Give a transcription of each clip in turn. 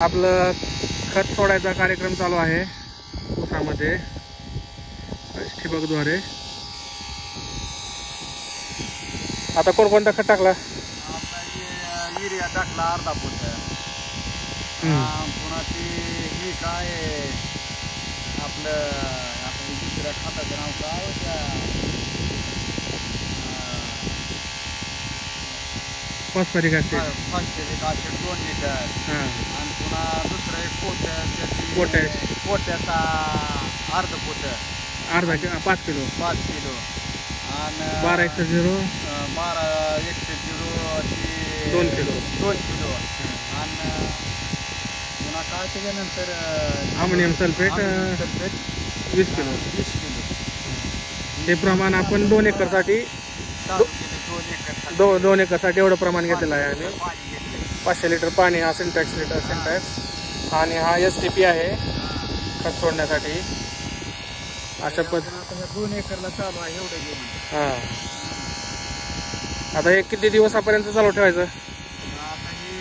आपलं खत सोडायचा कार्यक्रम चालू आहे ऊसामध्ये ठिबकद्वारे. आता कोणकोणता खत टाकला? युरिया टाकला अर्धा फूट. पुन्हा ती ही काय आपलं दुसऱ्या खताचं नाव काय phosphoric acid. Phosphoric acid 2 litre. आणि पुन्हा दुसरं एक पोट्याचा अर्ध फूट, अर्धा 5 किलो. 5 किलो. आणि 12-1-0 2 किलो. 2 किलो. आणि पुन्हा काय त्याच्यानंतर अमोनियम सल्फेट 20 किलो. 20 किलो. हे प्रमाण आपण 2 एकरसाठी 2 एकरसाठी एवढं प्रमाण घेतलेलं आहे आम्ही. 500 लिटर पाणी हा सिंटॅक्स आणि हा STP आहे खत सोडण्यासाठी. अशा पद्धतीने 2 एकरला चालू आहे एवढं घेऊन. आता हे किती दिवसापर्यंत चालू ठेवायचं? आता हे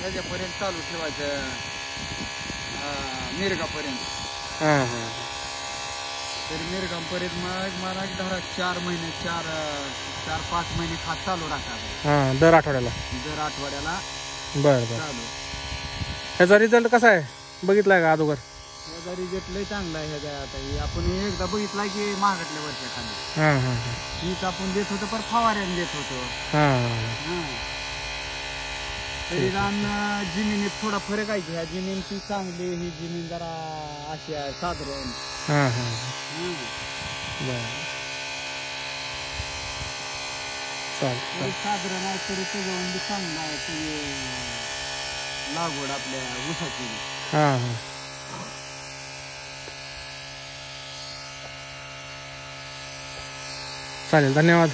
ह्याच्यापर्यंत चालू ठेवायचं मिरगापर्यंत. तर मिरगापर्यंत मग मला धरा 4 महिने 4-5 महिने खात चालू राहतात. दर आठवड्याला. बरं. ह्याचा रिझल्ट कसा आहे बघितलाय का अगोदर? ह्याचा रिझल्ट लय चांगला आहे. ह्याचा आता आपण एकदा बघितला की महागटल्या वर्षाखाली हीच आपण देत होतो पर फवाऱ्याने देत होतो. तरी जमिनीत थोडा फरक आहे. ह्या जमीनची चांगली, ही जमीन जरा अशी आहे साधारण. साधारण आहे तरी त्याच्यावर बी चांगलं आहे ते लागवड आपल्या ऊसाची. चालेल, धन्यवाद.